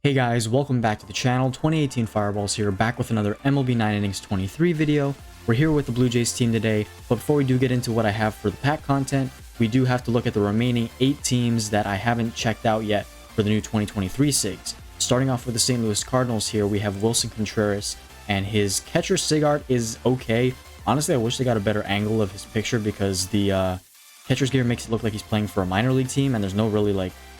Hey guys, welcome back to the channel. 2018 Fireballs here, back with another MLB 9 Innings 23 video. We're here with the Blue Jays team today, but before we do get into what I have for the pack content, we do have to look at the remaining 8 teams that I haven't checked out yet for the new 2023 SIGs. Starting off with the St. Louis Cardinals here, we have Wilson Contreras, and his catcher SIG art is okay. Honestly, I wish they got a better angle of his picture because the catcher's gear makes it look like he's playing for a minor league team, and there's no really,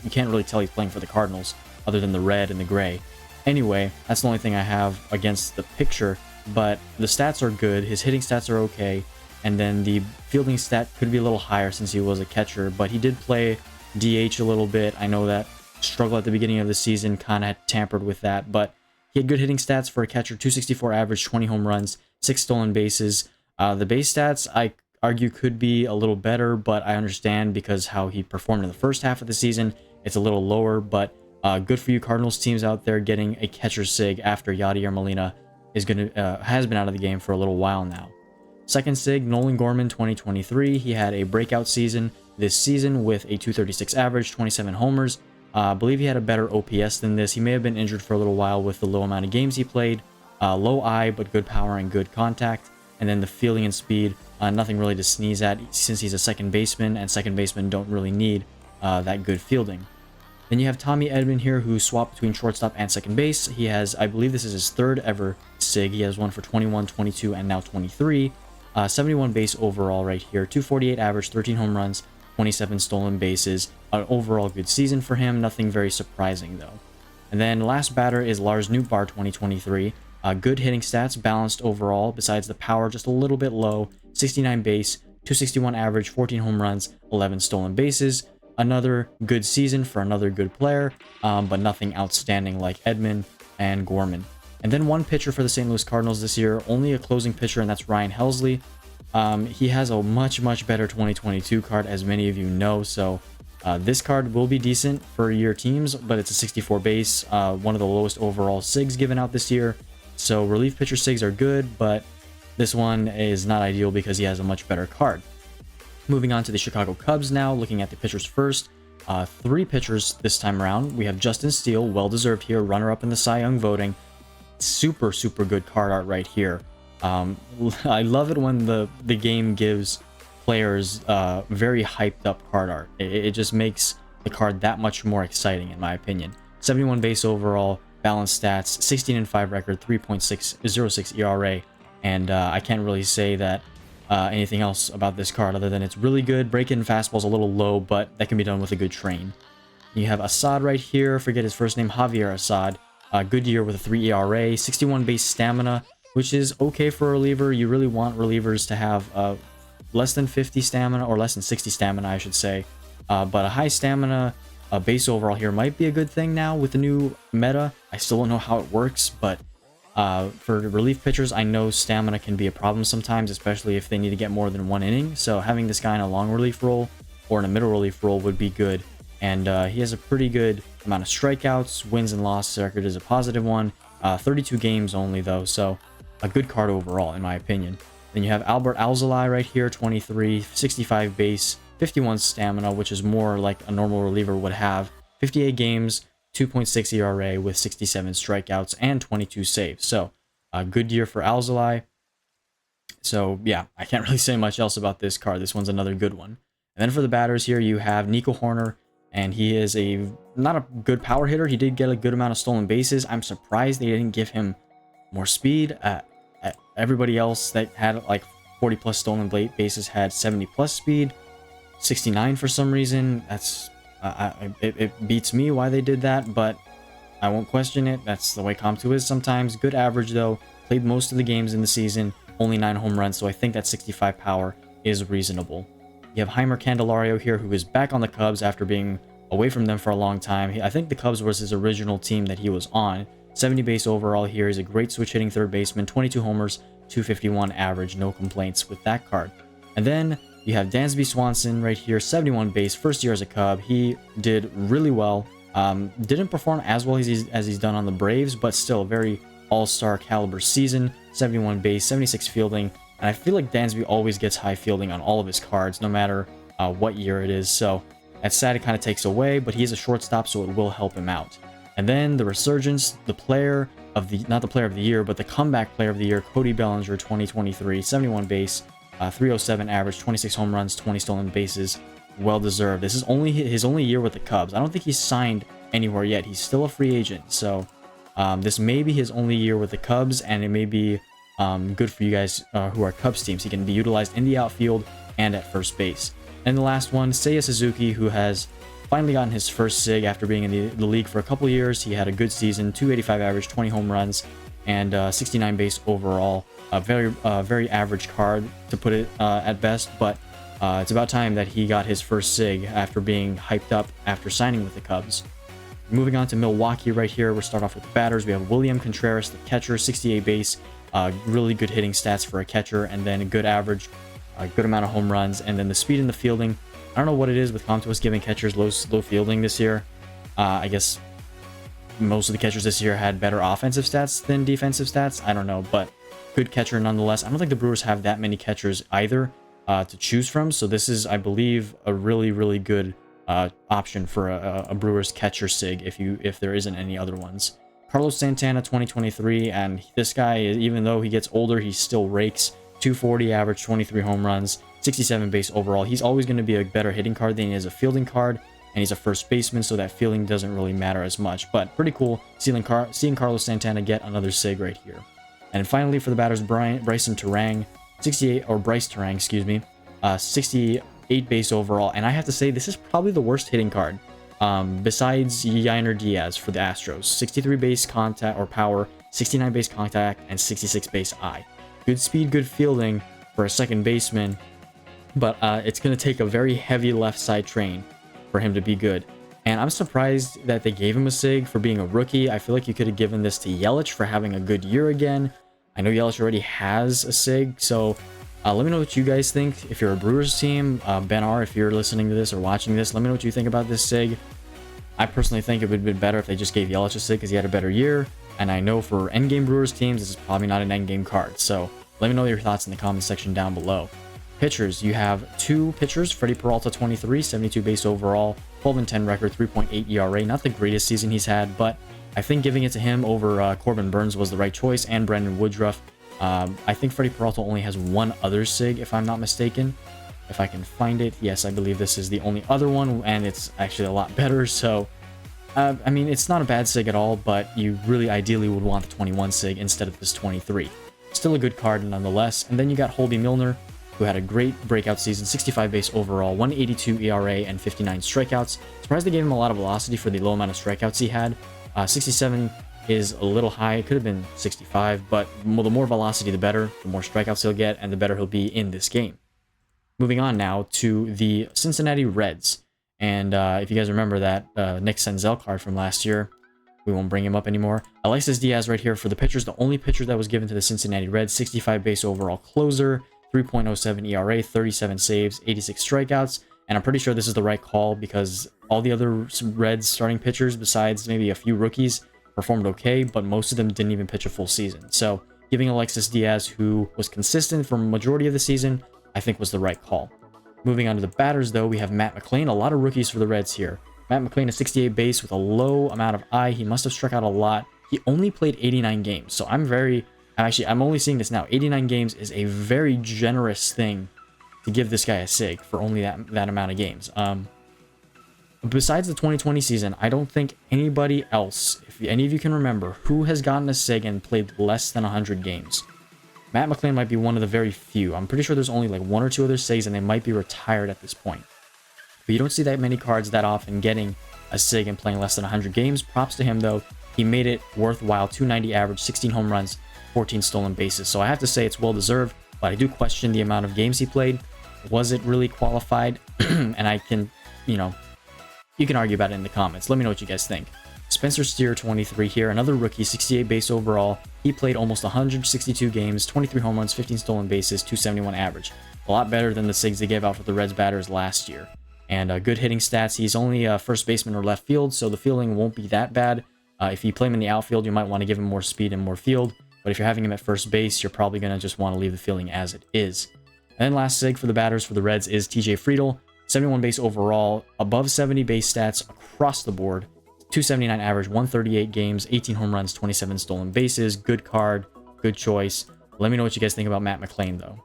you can't really tell he's playing for the Cardinals other than the red and the gray. Anyway, that's the only thing I have against the picture, but the stats are good, his hitting stats are okay, and then the fielding stat could be a little higher since he was a catcher, but he did play DH a little bit. I know that struggle at the beginning of the season kind of tampered with that, but he had good hitting stats for a catcher, 264 average, 20 home runs, 6 stolen bases. The base stats, I argue, could be a little better, but I understand because how he performed in the first half of the season, it's a little lower, but good for you Cardinals teams out there getting a catcher SIG after Yadier Molina has been out of the game for a little while now. Second SIG, Nolan Gorman 2023. He had a breakout season this season with a 236 average, 27 homers. I believe he had a better OPS than this. He may have been injured for a little while with the low amount of games he played. Low eye, but good power and good contact. And then the fielding and speed, nothing really to sneeze at since he's a second baseman, and second basemen don't really need that good fielding. Then you have Tommy Edman here, who swapped between shortstop and second base. He has, I believe this is his third ever SIG. He has one for 21, 22, and now 23. 71 base overall right here. 248 average, 13 home runs, 27 stolen bases. An overall good season for him. Nothing very surprising, though. And then last batter is Lars Nootbaar 2023. Good hitting stats, balanced overall, besides the power just a little bit low. 69 base, 261 average, 14 home runs, 11 stolen bases. Another good season for another good player, but nothing outstanding like Edman and Gorman. And then one pitcher for the St. Louis Cardinals this year, only a closing pitcher, and that's Ryan Helsley. He has a much better 2022 card, as many of you know, so this card will be decent for your teams, but it's a 64 base, one of the lowest overall SIGs given out this year. So relief pitcher SIGs are good, but this one is not ideal because he has a much better card. Moving on to the Chicago Cubs now, looking at the pitchers first. 3 pitchers this time around. We have Justin Steele, well-deserved here, runner-up in the Cy Young voting. Super good card art right here. I love it when the game gives players very hyped-up card art. It just makes the card that much more exciting, in my opinion. 71 base overall, balanced stats, 16-5 record, 3.606 ERA, and I can't really say that anything else about this card other than it's really good. Break-in fastball's a little low, but that can be done with a good train. You have Assad right here. Forget his first name, Javier Assad. Good year with a 3 ERA, 61 base stamina, which is okay for a reliever. You really want relievers to have less than 50 stamina, or less than 60 stamina, I should say. But a high stamina base overall here might be a good thing now with the new meta. I still don't know how it works, but for relief pitchers, I know stamina can be a problem sometimes, especially if they need to get more than 1 inning. So having this guy in a long relief role or in a middle relief role would be good. And he has a pretty good amount of strikeouts. Wins and losses record is a positive one. 32 games only, though, so a good card overall, in my opinion. Then you have Albert Alzolay right here, 23, 65 base, 51 stamina, which is more like a normal reliever would have. 58 games, 2.6 ERA with 67 strikeouts and 22 saves. So a good year for Alzolay. So yeah, I can't really say much else about this card. This one's another good one. And then for the batters here, you have Nico Horner, and he is not a good power hitter. He did get a good amount of stolen bases. I'm surprised they didn't give him more speed. Everybody else that had like 40 plus stolen bases had 70 plus speed. 69 for some reason. That's it beats me why they did that, but I won't question it. That's the way Comp2 is sometimes. Good average, though. Played most of the games in the season. Only 9 home runs, so I think that 65 power is reasonable. You have Heimer Candelario here, who is back on the Cubs after being away from them for a long time. I think the Cubs was his original team that he was on. 70 base overall here. He's a great switch-hitting third baseman. 22 homers, 251 average. No complaints with that card. And then you have Dansby Swanson right here, 71 base, first year as a Cub. He did really well. Didn't perform as well as he's done on the Braves, but still a very all-star caliber season. 71 base, 76 fielding, and I feel like Dansby always gets high fielding on all of his cards, no matter what year it is. So that's sad it kind of takes away, but he is a shortstop, so it will help him out. And then the resurgence, the player of the, not the player of the year, but the comeback player of the year, Cody Bellinger, 2023, 71 base, 307 average, 26 home runs, 20 stolen bases. Well deserved. This is only his only year with the Cubs. I don't think he's signed anywhere yet. He's still a free agent. So this may be his only year with the Cubs, and it may be good for you guys who are Cubs teams. He can be utilized in the outfield and at first base. And the last one, Seiya Suzuki, who has finally gotten his first SIG after being in the league for a couple years. He had a good season, 285 average, 20 home runs, and 69 base overall. A very average card, to put it at best, but it's about time that he got his first SIG after being hyped up after signing with the Cubs. Moving on to Milwaukee right here, we'll start off with the batters. We have William Contreras, the catcher, 68 base, really good hitting stats for a catcher, and then a good average, a good amount of home runs, and then the speed in the fielding. I don't know what it is with Comtois giving catchers low fielding this year. I guess most of the catchers this year had better offensive stats than defensive stats. I don't know, but good catcher nonetheless. I don't think the Brewers have that many catchers either to choose from. So this is, I believe, a really good option for a Brewers catcher SIG if there isn't any other ones. Carlos Santana, 2023, and this guy, even though he gets older, he still rakes. 240 average, 23 home runs, 67 base overall. He's always going to be a better hitting card than he is a fielding card, and he's a first baseman, so that fielding doesn't really matter as much. But pretty cool seeing Carlos Santana get another SIG right here. And finally, for the batters, Bryson Terang, 68, or Bryce Terang, excuse me, 68 base overall. And I have to say, this is probably the worst hitting card, besides Yainer Diaz for the Astros. 63 base contact or power, 69 base contact, and 66 base eye. Good speed, good fielding for a second baseman, but it's going to take a very heavy left side train for him to be good. And I'm surprised that they gave him a SIG for being a rookie. I feel like you could have given this to Yelich for having a good year again. I know Yelich already has a SIG, so let me know what you guys think. If you're a Brewers team, Ben R, if you're listening to this or watching this, let me know what you think about this SIG. I personally think it would have been better if they just gave Yelich a SIG because he had a better year. And I know for endgame Brewers teams, this is probably not an endgame card. So let me know your thoughts in the comment section down below. Pitchers, you have two pitchers. Freddie Peralta, 23, 72 base overall, 12-10 record, 3.8 ERA. Not the greatest season he's had, but I think giving it to him over Corbin Burns was the right choice, and Brandon Woodruff. I think Freddie Peralta only has one other SIG, if I'm not mistaken. If I can find it, yes, I believe this is the only other one, and it's actually a lot better. So I mean, it's not a bad SIG at all, but you really ideally would want the 21 SIG instead of this 23. Still a good card nonetheless. And then you got Holby Milner, who had a great breakout season, 65 base overall, 182 ERA, and 59 strikeouts. Surprised they gave him a lot of velocity for the low amount of strikeouts he had. 67 is a little high. It could have been 65, but the more velocity, the better. The more strikeouts he'll get, and the better he'll be in this game. Moving on now to the Cincinnati Reds. And if you guys remember that Nick Senzel card from last year, we won't bring him up anymore. Alexis Diaz right here for the pitchers. The only pitcher that was given to the Cincinnati Reds. 65 base overall closer, 3.07 ERA, 37 saves, 86 strikeouts. And I'm pretty sure this is the right call because all the other Reds starting pitchers, besides maybe a few rookies, performed okay, but most of them didn't even pitch a full season. So giving Alexis Diaz, who was consistent for the majority of the season, I think was the right call. Moving on to the batters, though, we have Matt McLain. A lot of rookies for the Reds here. Matt McLain, a 68 base with a low amount of eye. He must have struck out a lot. He only played 89 games. So I'm only seeing this now. 89 games is a very generous thing to give this guy a SIG for only that amount of games. Besides the 2020 season, I don't think anybody else, if any of you can remember, who has gotten a SIG and played less than 100 games. Matt McLain might be one of the very few. I'm pretty sure there's only like one or two other SIGs, and they might be retired at this point. But you don't see that many cards that often getting a SIG and playing less than 100 games. Props to him, though. He made it worthwhile. 290 average, 16 home runs, 14 stolen bases. So I have to say it's well-deserved, but I do question the amount of games he played. Was it really qualified? And I can, you can argue about it in the comments. Let me know what you guys think. Spencer Steer, 23 here. Another rookie, 68 base overall. He played almost 162 games, 23 home runs, 15 stolen bases, 271 average. A lot better than the SIGs they gave out for the Reds batters last year. And good hitting stats. He's only a first baseman or left field, so the fielding won't be that bad. If you play him in the outfield, you might want to give him more speed and more field. But if you're having him at first base, you're probably going to just want to leave the fielding as it is. And then last SIG for the batters for the Reds is TJ Friedl. 71 base overall, above 70 base stats across the board. 279 average, 138 games, 18 home runs, 27 stolen bases. Good card, good choice. Let me know what you guys think about Matt McLain, though.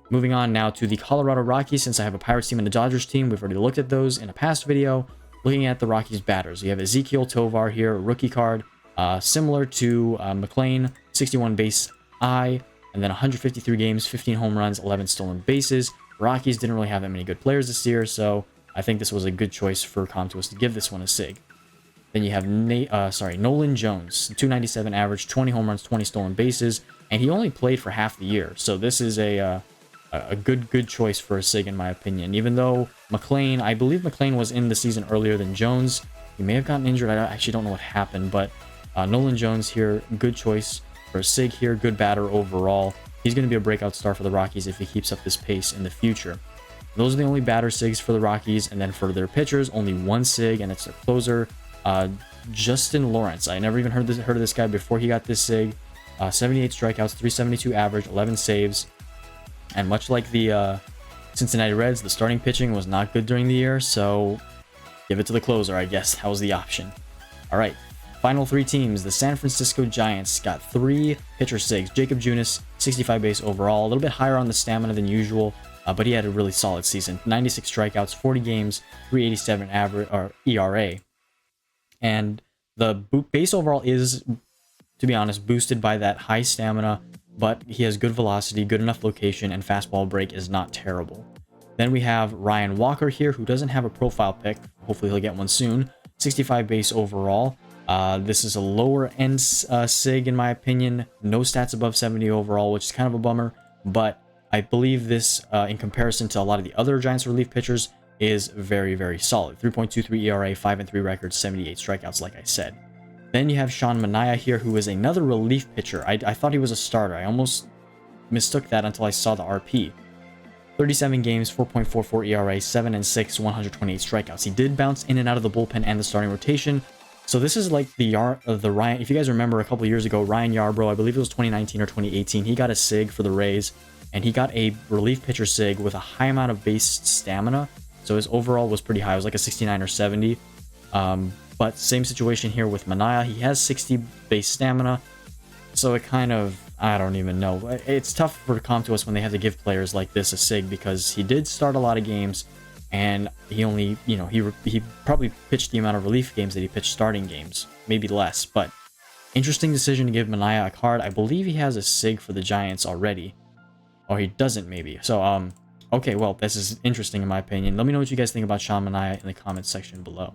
Moving on now to the Colorado Rockies. Since I have a Pirates team and a Dodgers team, we've already looked at those in a past video. Looking at the Rockies batters, we have Ezekiel Tovar here, rookie card, similar to McLain, 61 base I, and then 153 games, 15 home runs, 11 stolen bases. Rockies didn't really have that many good players this year, so I think this was a good choice for Comtois to give this one a SIG. Then you have Nolan Jones, 297 average, 20 home runs, 20 stolen bases, and he only played for half the year, so this is a good choice for a SIG in my opinion. Even though McLain, I believe McLain was in the season earlier than Jones. He may have gotten injured. I actually don't know what happened, but Nolan Jones here, good choice for a SIG here. Good batter overall. He's going to be a breakout star for the Rockies if he keeps up this pace in the future. Those are the only batter SIGs for the Rockies, and then for their pitchers, only one SIG, and it's their closer, Justin Lawrence. I never even heard of this guy before he got this SIG. 78 strikeouts, 372 average, 11 saves. And much like the Cincinnati Reds, the starting pitching was not good during the year, so give it to the closer, I guess. That was the option. All right, final three teams. The San Francisco Giants got 3 pitcher SIGs. Jacob Junis, 65 base overall, a little bit higher on the stamina than usual, but he had a really solid season. 96 strikeouts, 40 games, 387 average or ERA. And the base overall is, to be honest, boosted by that high stamina, but he has good velocity, good enough location, and fastball break is not terrible. Then we have Ryan Walker here, who doesn't have a profile pick. Hopefully he'll get one soon. 65 base overall. This is a lower end SIG in my opinion. No stats above 70 overall, which is kind of a bummer, but I believe this, in comparison to a lot of the other Giants relief pitchers, is very, very solid. 3.23 ERA, 5-3 record, 78 strikeouts, like I said. Then you have Sean Manaea here, who is another relief pitcher. I thought he was a starter. I almost mistook that until I saw the RP. 37 games, 4.44 ERA, 7-6, 128 strikeouts. He did bounce in and out of the bullpen and the starting rotation. So this is like the Ryan. If you guys remember a couple years ago, Ryan Yarbrough, I believe it was 2019 or 2018, he got a SIG for the Rays, and he got a relief pitcher SIG with a high amount of base stamina. So his overall was pretty high. It was like a 69 or 70. But same situation here with Manaea. He has 60 base stamina, so it kind of, I don't even know. It's tough for Comtois when they have to give players like this a SIG, because he did start a lot of games, and he only, he probably pitched the amount of relief games that he pitched starting games, maybe less. But interesting decision to give Manaea a card. I believe he has a SIG for the Giants already, or he doesn't maybe. So okay, well, this is interesting in my opinion. Let me know what you guys think about Sean Manaea in the comments section below.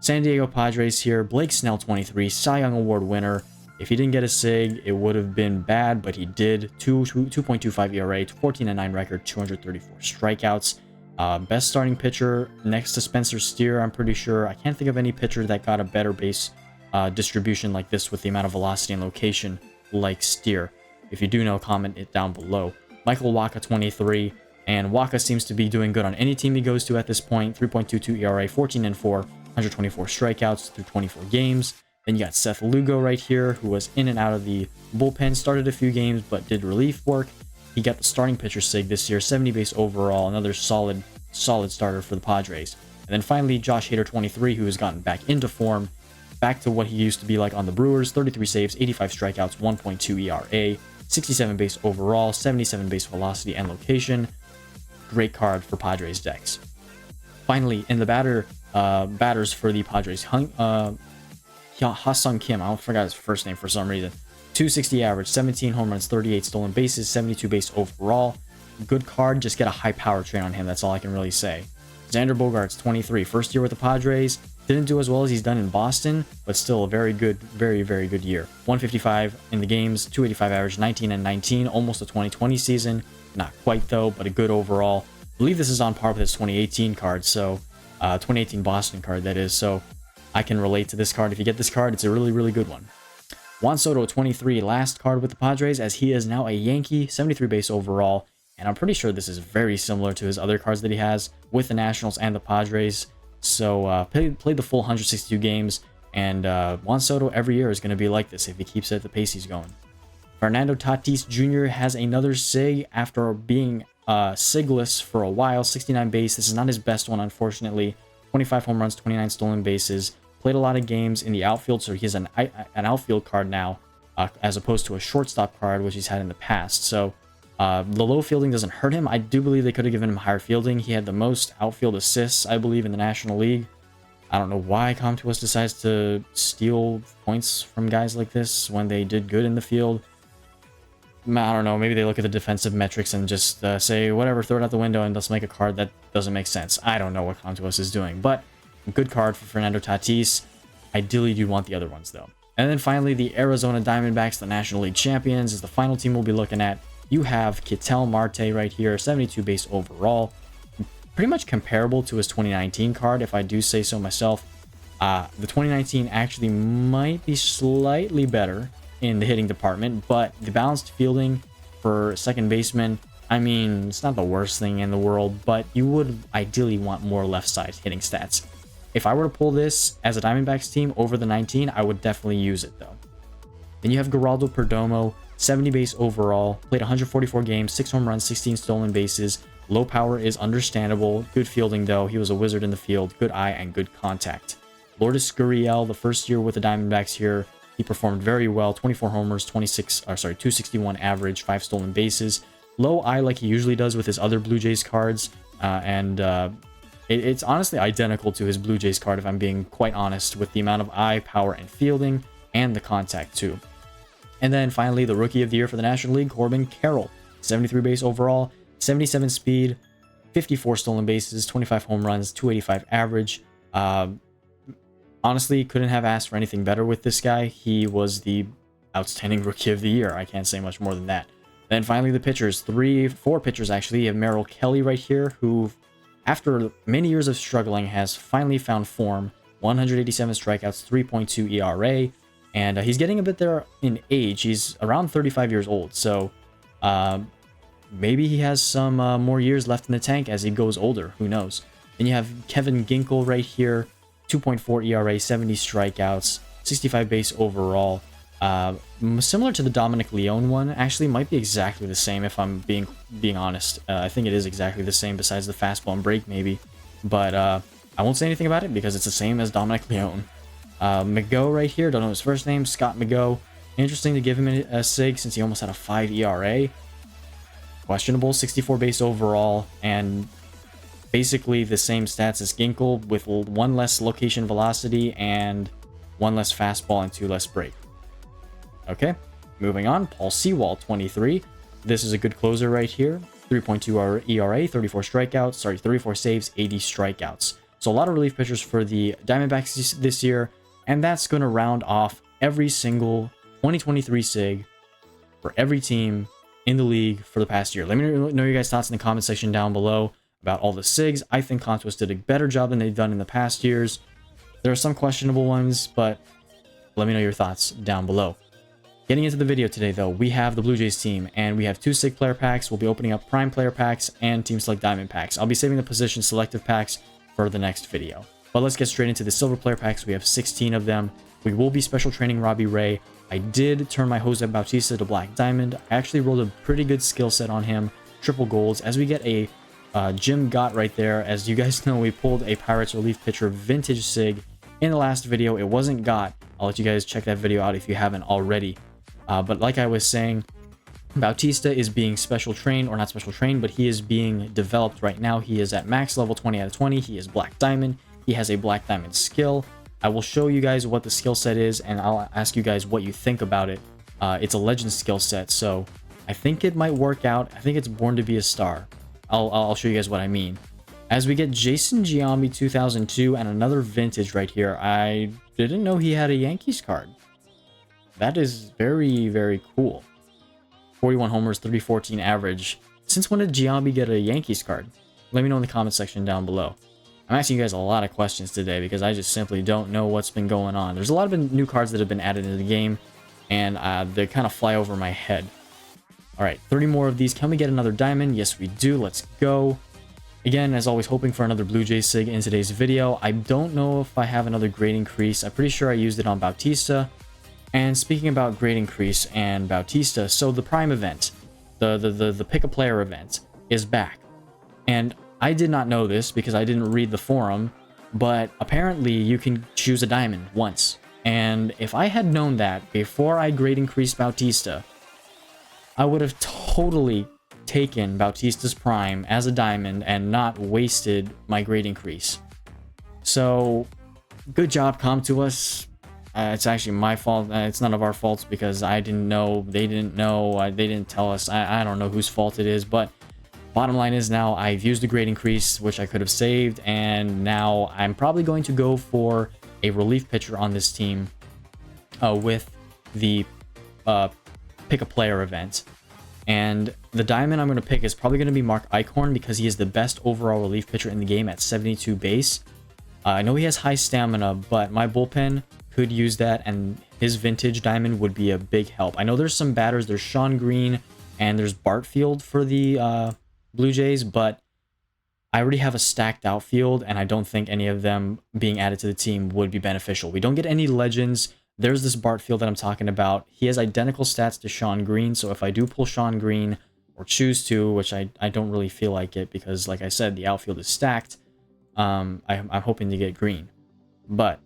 San Diego Padres here, Blake Snell, 23, Cy Young Award winner. If he didn't get a SIG, it would have been bad, but he did. 2.25 ERA, 14-9 record, 234 strikeouts. Best starting pitcher next to Spencer Steer, I'm pretty sure. I can't think of any pitcher that got a better base distribution like this with the amount of velocity and location like Steer. If you do know, comment it down below. Michael Wacha, 23, and Wacha seems to be doing good on any team he goes to at this point. 3.22 ERA, 14-4. 124 strikeouts through 24 games. Then you got Seth Lugo right here, who was in and out of the bullpen, started a few games, but did relief work. He got the starting pitcher SIG this year, 70 base overall, another solid starter for the Padres. And then finally, Josh Hader, 23, who has gotten back into form, back to what he used to be like on the Brewers, 33 saves, 85 strikeouts, 1.2 ERA, 67 base overall, 77 base velocity and location. Great card for Padres decks. Finally, in the batters for the Padres, Ha-Sung Kim, I forgot his first name for some reason. 260 average, 17 home runs, 38 stolen bases, 72 base overall. Good card, just get a high power train on him, that's all I can really say. Xander Bogaerts, 23, first year with the Padres. Didn't do as well as he's done in Boston, but still a very good, very good year. 155 in the games, 285 average, 19-19, almost a 2020 season. Not quite though, but a good overall. I believe this is on par with his 2018 card, so 2018 Boston card, that is. So I can relate to this card. If you get this card, it's a really good one. Juan Soto, 23, last card with the Padres, as he is now a Yankee, 73 base overall. And I'm pretty sure this is very similar to his other cards that he has with the Nationals and the Padres. So played the full 162 games, and Juan Soto every year is going to be like this if he keeps it at the pace he's going. Fernando Tatis Jr. has another SIG after being SIG-less for a while. 69 base. This is not his best one, unfortunately. 25 home runs, 29 stolen bases, played a lot of games in the outfield, so he has an outfield card now, as opposed to a shortstop card, which he's had in the past. So the low fielding doesn't hurt him. I do believe they could have given him higher fielding. He had the most outfield assists, I believe, in the National League. I don't know why Comtuos decides to steal points from guys like this when they did good in the field. I don't know, maybe they look at the defensive metrics and just say, whatever, throw it out the window and let's make a card that doesn't make sense. I don't know what Comtuos is doing, but a good card for Fernando Tatis. Ideally, you want the other ones, though. And then finally, the Arizona Diamondbacks, the National League champions, is the final team we'll be looking at. You have Ketel Marte right here, 72 base overall. Pretty much comparable to his 2019 card, if I do say so myself. The 2019 actually might be slightly better in the hitting department, but the balanced fielding for second baseman, I mean, it's not the worst thing in the world, but you would ideally want more left side hitting stats. If I were to pull this as a Diamondbacks team over the 19, I would definitely use it though. Then you have Geraldo Perdomo, 70 base overall, played 144 games, 6 home runs, 16 stolen bases. Low power is understandable. Good fielding though. He was a wizard in the field. Good eye and good contact. Lourdes Gurriel, the first year with the Diamondbacks here, he performed very well. 24 homers, 261 average, 5 stolen bases. Low eye like he usually does with his other Blue Jays cards. It's honestly identical to his Blue Jays card, if I'm being quite honest, with the amount of eye, power, and fielding, and the contact too. And then finally, the Rookie of the Year for the National League, Corbin Carroll. 73 base overall, 77 speed, 54 stolen bases, 25 home runs, 285 average. Honestly, couldn't have asked for anything better with this guy. He was the outstanding Rookie of the Year. I can't say much more than that. Then finally, the pitchers. 4 pitchers, actually. You have Merrill Kelly right here, who, after many years of struggling, has finally found form. 187 strikeouts, 3.2 ERA. And he's getting a bit there in age. He's around 35 years old. So maybe he has some more years left in the tank as he goes older. Who knows? Then you have Kevin Ginkel right here. 2.4 ERA, 70 strikeouts, 65 base overall. Similar to the Dominic Leone one. Actually, might be exactly the same if I'm being honest. I think it is exactly the same besides the fastball and break maybe. But I won't say anything about it because it's the same as Dominic Leone. McGough right here, don't know his first name, Scott McGough. Interesting to give him a SIG since he almost had a 5 ERA. Questionable, 64 base overall, and basically the same stats as Ginkel with 1 less location velocity and 1 less fastball and 2 less break. Okay, moving on. Paul Sewald, 23. This is a good closer right here. 3.2 ERA, 34 strikeouts, 34 saves, 80 strikeouts. So a lot of relief pitchers for the Diamondbacks this year, and that's going to round off every single 2023 SIG for every team in the league for the past year. Let me know your guys' thoughts in the comment section down below about all the SIGs. I think Comtuos did a better job than they've done in the past years. There are some questionable ones, but let me know your thoughts down below. Getting into the video today, though, we have the Blue Jays team, and we have 2 SIG player packs. We'll be opening up Prime player packs and Team Select Diamond packs. I'll be saving the position selective packs for the next video. But let's get straight into the silver player packs. We have 16 of them. We will be special training Robbie Ray. I did turn my Jose Bautista to Black Diamond. I actually rolled a pretty good skill set on him. Triple golds. As we get a Jim Gott right there. As you guys know, we pulled a Pirates relief pitcher vintage SIG in the last video. It wasn't Gott. I'll let you guys check that video out if you haven't already. But like I was saying, Bautista is being special trained, or not special trained, but he is being developed right now. He is at max level 20 out of 20. He is Black Diamond. He has a Black Diamond skill. I will show you guys what the skill set is, and I'll ask you guys what you think about it. It's a legend skill set, so I think it might work out. I think it's born to be a star. I'll show you guys what I mean. As we get Jason Giambi 2002 and another vintage right here. I didn't know he had a Yankees card. That is very, very cool. 41 homers, 314 average. Since when did Giambi get a Yankees card? Let me know in the comment section down below. I'm asking you guys a lot of questions today because I just simply don't know what's been going on. There's a lot of new cards that have been added into the game, and they kind of fly over my head. All right, 30 more of these. Can we get another diamond? Yes, we do. Let's go. Again, as always, hoping for another Blue Jays SIG in today's video. I don't know if I have another grade increase. I'm pretty sure I used it on Bautista. And speaking about grade increase and Bautista, so the Prime event, the pick a player event is back. And I did not know this because I didn't read the forum, but apparently you can choose a diamond once. And if I had known that before I grade increased Bautista, I would have totally taken Bautista's prime as a diamond and not wasted my grade increase. So, good job, Come To Us. It's actually my fault. It's none of our faults because I didn't know, they didn't know, they didn't tell us. I don't know whose fault it is, but bottom line is now I've used the grade increase, which I could have saved, and now I'm probably going to go for a relief pitcher on this team with the pick a player event. And the diamond I'm going to pick is probably going to be Mark Eichhorn because he is the best overall relief pitcher in the game at 72 base. I know he has high stamina, but my bullpen could use that, and his vintage diamond would be a big help. I know there's some batters. There's Sean Green and there's Bartfield for the Blue Jays, but I already have a stacked outfield, and I don't think any of them being added to the team would be beneficial. We don't get any legends. There's this Bartfield that I'm talking about. He has identical stats to Sean Green, so if I do pull Sean Green or choose to, which I don't really feel like it because, like I said, the outfield is stacked, I'm hoping to get Green. But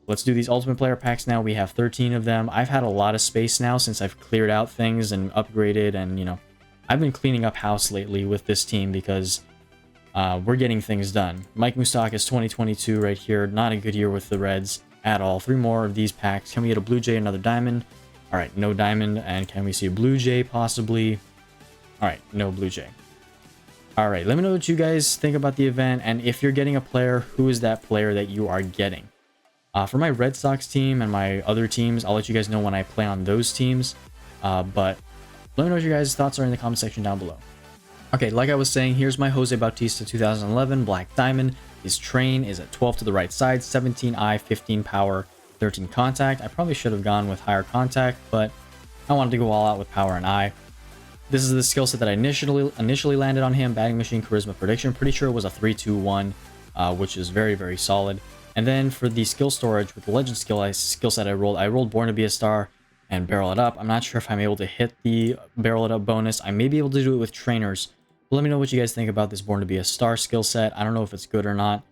let's do these ultimate player packs now. We have 13 of them. I've had a lot of space now since I've cleared out things and upgraded, and, you know, I've been cleaning up house lately with this team because we're getting things done. Mike Moustakas 2022 right here. Not a good year with the Reds at all. 3 more of these packs. Can we get a Blue Jay, another diamond? All right, no diamond. And can we see a Blue Jay possibly? All right, no Blue Jay. All right, let me know what you guys think about the event, and if you're getting a player, who is that player that you are getting? For my Red Sox team and my other teams, I'll let you guys know when I play on those teams. But let me know what your guys' thoughts are in the comment section down below. Okay, like I was saying, here's my Jose Bautista 2011 Black Diamond. His train is at 12 to the right side, 17 eye, 15 power, 13 contact. I probably should have gone with higher contact, but I wanted to go all out with power and eye. This is the skill set that I initially landed on him. Batting machine, charisma, prediction. Pretty sure it was a 3-2-1, which is very, very solid. And then for the skill storage with the legend skill set I rolled Born to Be a Star and Barrel It Up. I'm not sure if I'm able to hit the Barrel It Up bonus. I may be able to do it with trainers. But let me know what you guys think about this Born to Be a Star skill set. I don't know if it's good or not.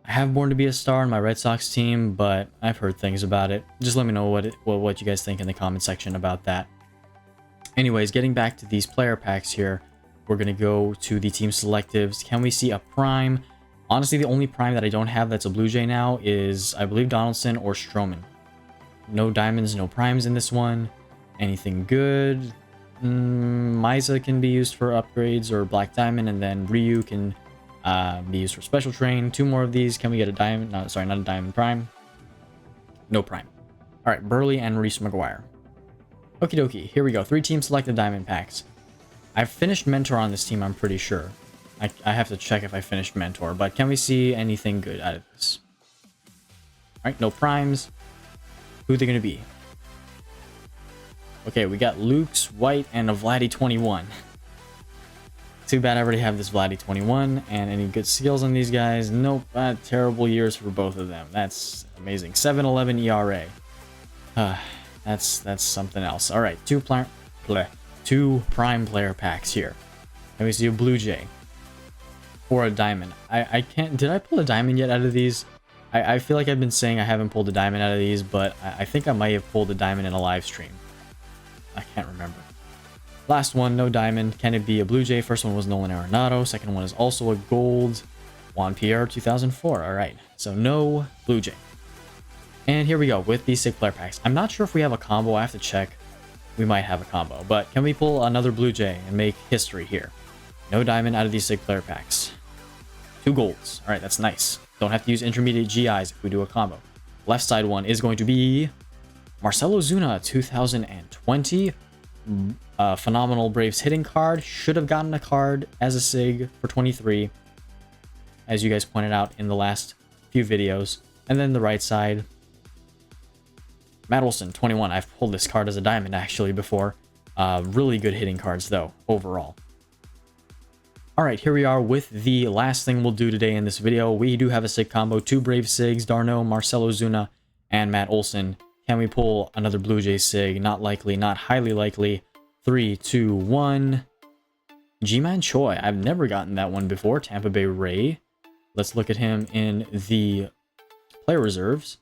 I have Born to Be a Star in my Red Sox team, but I've heard things about it. Just let me know what you guys think in the comment section about that. Anyways, getting back to these player packs here, we're going to go to the team selectives. Can we see a prime? Honestly, the only prime that I don't have that's a Blue Jay now is, I believe, Donaldson or Stroman. No diamonds, no primes in this one. Anything good? Misa can be used for upgrades or Black Diamond, and then Ryu can be used for Special Train. 2 more of these. Can we get a diamond? No, sorry, not a diamond prime. No prime. All right, Burley and Reese McGuire. Okie dokie, here we go. 3 team selected diamond packs. I've finished Mentor on this team, I'm pretty sure. I have to check if I finished Mentor, but can we see anything good out of this? Alright, no primes. Who are they going to be? Okay, we got Luke's, White, and a Vladdy 21. Too bad I already have this Vladdy 21, and any good skills on these guys? Nope, terrible years for both of them. That's amazing. 7.11 ERA. That's something else. All right, 2 prime player packs here. Let me see a Blue Jay or a diamond. I can't. Did I pull a diamond yet out of these? I feel like I've been saying I haven't pulled a diamond out of these, but I think I might have pulled a diamond in a live stream. I can't remember. Last one, no diamond. Can it be a Blue Jay? First one was Nolan Arenado. Second one is also a gold. Juan Pierre 2004. All right, so no Blue Jay. And here we go with these 6 player packs. I'm not sure if we have a combo. I have to check. We might have a combo, but can we pull another Blue Jay and make history here? No diamond out of these 6 player packs. 2 golds. All right, that's nice. Don't have to use intermediate GIs if we do a combo. Left side one is going to be Marcell Ozuna 2020. Phenomenal Braves hitting card. Should have gotten a card as a SIG for 23, as you guys pointed out in the last few videos. And then the right side, Matt Olson 21. I've pulled this card as a diamond actually before. Really good hitting cards though overall. All right, here we are with the last thing we'll do today in this video. We do have a SIG combo, 2 Brave SIGs, Darno, Marcell Ozuna, and Matt Olson. Can we pull another Blue Jay SIG? Not likely, not highly likely. 3, 2, 1. Ji-Man Choi. I've never gotten that one before. Tampa Bay Ray. let's look at him in the player reserves.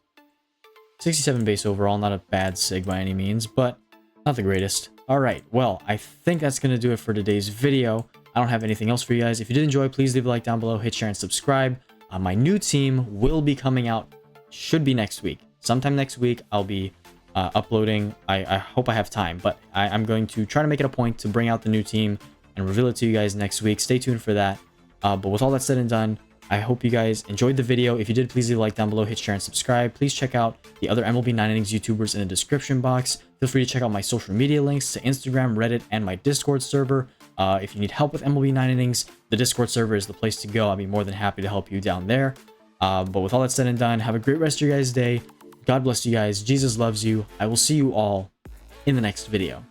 67 base overall, not a bad sig by any means, but not the greatest. All right, well, I think that's going to do it for today's video. I don't have anything else for you guys. If you did enjoy, please leave a like down below, hit share, and subscribe. My new team will be coming out, should be next week. Sometime next week, I'll be uploading. I hope I have time, but I'm going to try to make it a point to bring out the new team and reveal it to you guys next week. Stay tuned for that. But with all that said and done, I hope you guys enjoyed the video. If you did, please leave a like down below, hit share, and subscribe. Please check out the other MLB 9 Innings YouTubers in the description box. Feel free to check out my social media links to Instagram, Reddit, and my Discord server. If you need help with MLB 9 Innings, the Discord server is the place to go. I'll be more than happy to help you down there. But with all that said and done, have a great rest of your guys' day. God bless you guys. Jesus loves you. I will see you all in the next video.